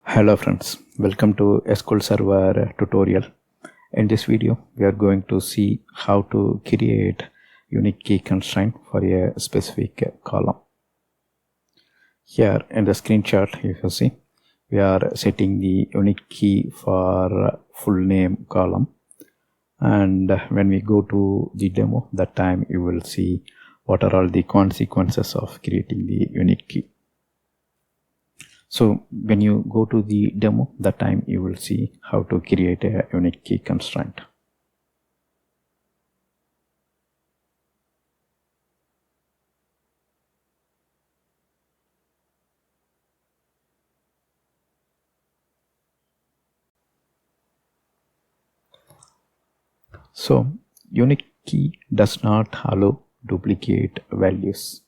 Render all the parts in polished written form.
Hello friends, welcome to SQL Server tutorial. In this video, we are going to see how to create unique key constraint for a specific column. Here in the screenshot, you can see we are setting the unique key for full name column. And when we go to the demo, that time you will see what are all the consequences of creating the unique key. So when you go to the demo, that time you will see how to create a unique key constraint. So unique key does not allow duplicate values.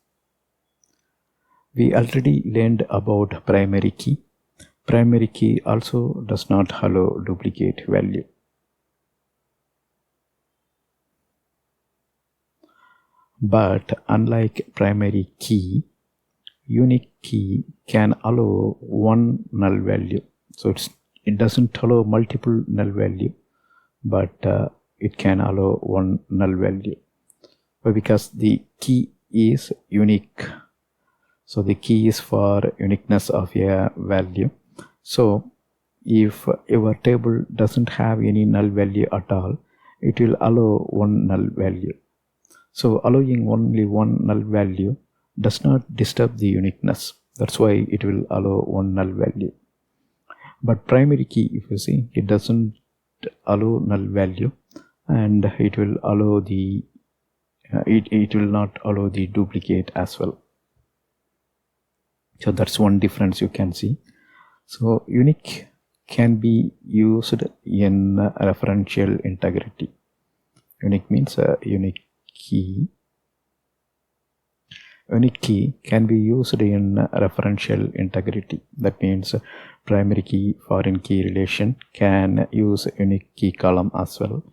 We already learned about primary key. Primary key also does not allow duplicate value. But unlike primary key, unique key can allow one null value. So it doesn't allow multiple null value, but it can allow one null value. But because the key is unique, so the key is for uniqueness of a value. So if your table doesn't have any null value at all, it will allow one null value. So allowing only one null value does not disturb the uniqueness. That's why it will allow one null value. But primary key, if you see, it doesn't allow null value, and it will allow the it will not allow the duplicate as well. So that's one difference you can see. So unique can be used in referential integrity. Unique means a unique key. Unique key can be used in referential integrity. That means primary key, foreign key relation can use unique key column as well.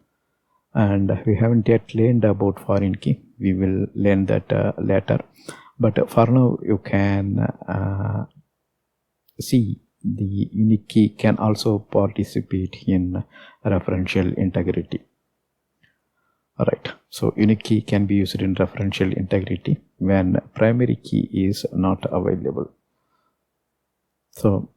And we haven't yet learned about foreign key. We will learn that later. But for now, you can see the unique key can also participate in referential integrity. Alright, so unique key can be used in referential integrity when primary key is not available. So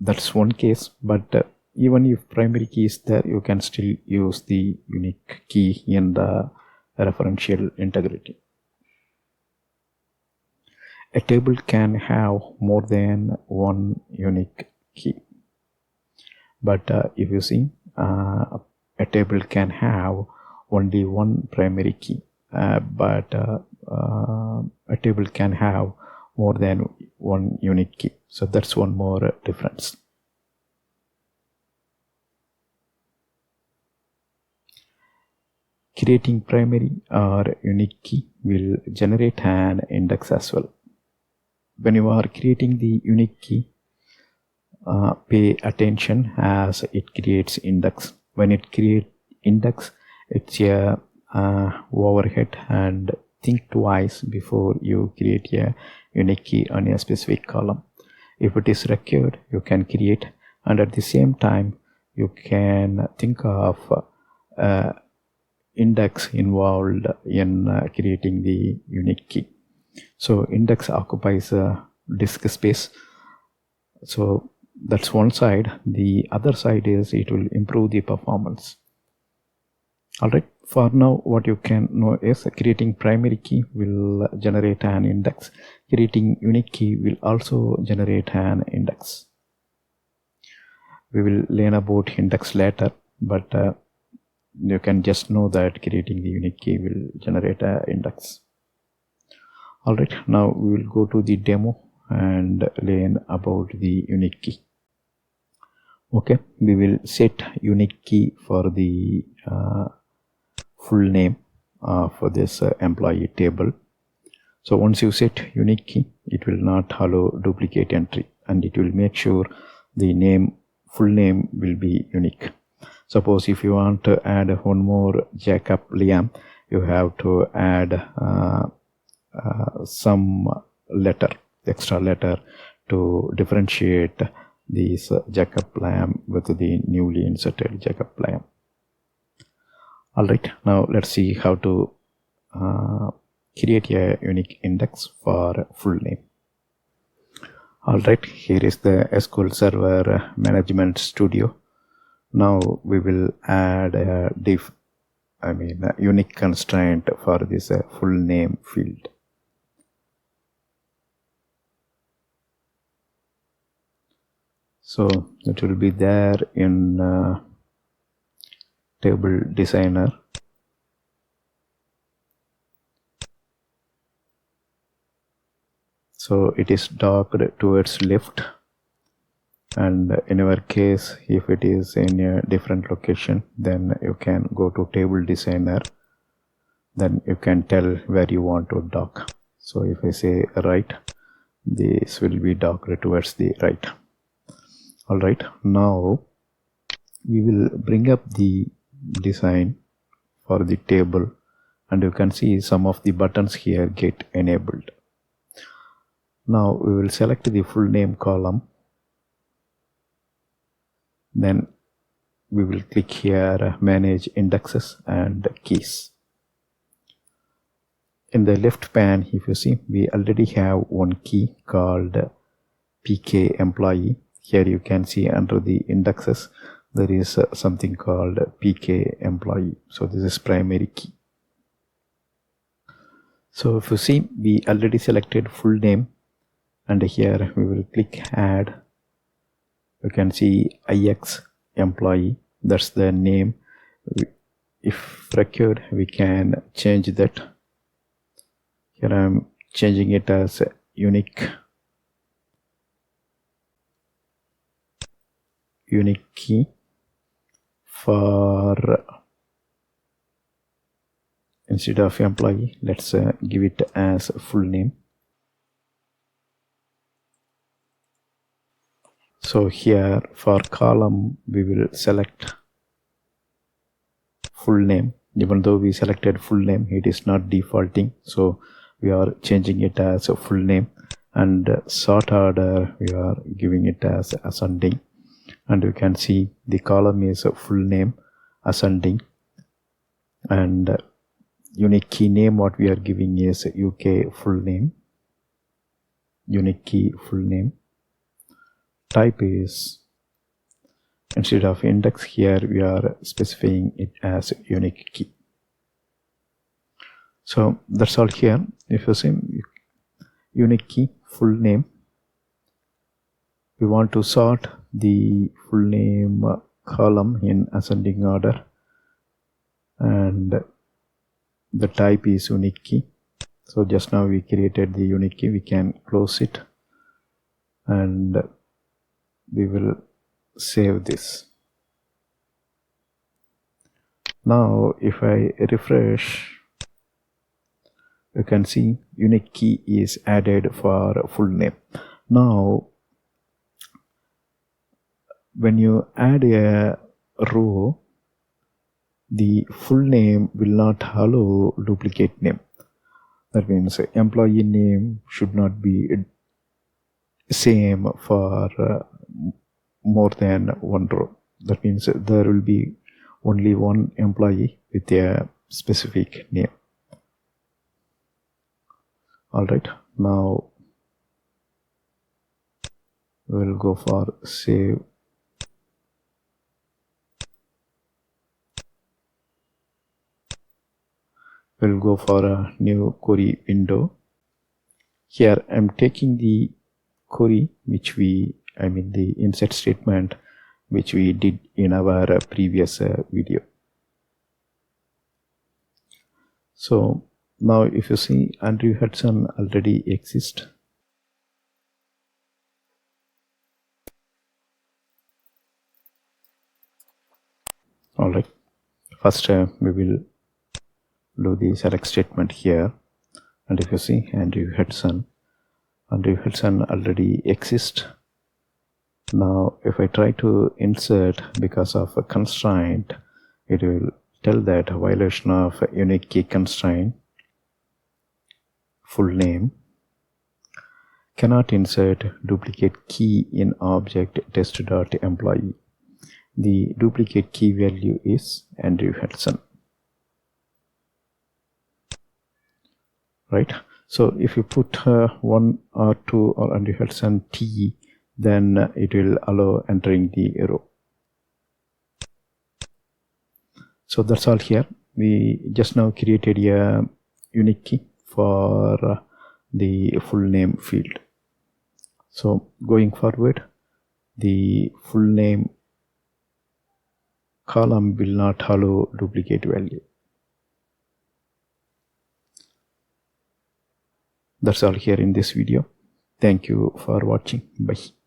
that's one case, but even if primary key is there, you can still use the unique key in the referential integrity. A table can have more than one unique key, but if you see, a table can have only one primary key, but a table can have more than one unique key. So that's one more difference. Creating primary or unique key will generate an index as well. When you are creating the unique key, pay attention as it creates index. When it creates index, it's a overhead, and think twice before you create a unique key on a specific column. If it is required, you can create, and at the same time you can think of index involved in creating the unique key. So index occupies disk space. So that's one side. The other side is it will improve the performance. Alright, for now what you can know is creating primary key will generate an index. Creating unique key will also generate an index. We will learn about index later, but you can just know that creating the unique key will generate an index. Alright, now we will go to the demo and learn about the unique key. Okay, we will set unique key for the full name for this employee table. So once you set unique key, it will not allow duplicate entry, and it will make sure the full name will be unique. Suppose if you want to add one more Jacob Liam, you have to add some letter, extra letter to differentiate this Jacob lamb with the newly inserted Jacob lamb. Alright, now let's see how to create a unique index for full name. Alright, here is the SQL Server Management Studio. Now we will add a unique constraint for this full name field. So it will be there in table designer. So it is docked towards left, and in our case, if it is in a different location, then you can go to table designer, then you can tell where you want to dock. So if I say right, this will be docked towards the right. Alright, now we will bring up the design for the table, and you can see some of the buttons here get enabled. Now we will select the full name column, then we will click here manage indexes and keys. In the left pane, if you see, we already have one key called PK employee. Here you can see under the indexes there is something called PK employee. So this is primary key. So if you see, we already selected full name, and here we will click add. You can see IX employee, that's the name. If required, we can change that. Here I am changing it as unique key for, instead of employee, let's give it as full name. So here for column we will select full name. Even though we selected full name, it is not defaulting, so we are changing it as a full name. And sort order, we are giving it as ascending, and you can see the column is full name ascending, and unique key name what we are giving is UK full name, unique key full name. Type is, instead of index, here we are specifying it as unique key. So that's all here. If you see unique key full name, we want to sort the full name column in ascending order, and the type is unique key. So just now we created the unique key, we can close it, and we will save this. Now if I refresh, you can see unique key is added for full name. Now when you add a row, the full name will not allow duplicate name. That means employee name should not be same for more than one row. That means there will be only one employee with a specific name. Alright, now we will go for save. We'll go for a new query window. Here I'm taking the query which the insert statement which we did in our previous video. So now if you see, Andrew Hudson already exists. Alright, first we will do the select statement here, and if you see Andrew Hudson already exists. Now if I try to insert, because of a constraint, it will tell that violation of unique key constraint, full name. cannot insert duplicate key in object test.employee. The duplicate key value is Andrew Hudson. Right? So if you put 1 or 2 or Andrew Hudson T, then it will allow entering the row. So that's all here. We just now created a unique key for the full name field. So going forward, the full name column will not allow duplicate value. That's all here in this video. Thank you for watching. Bye.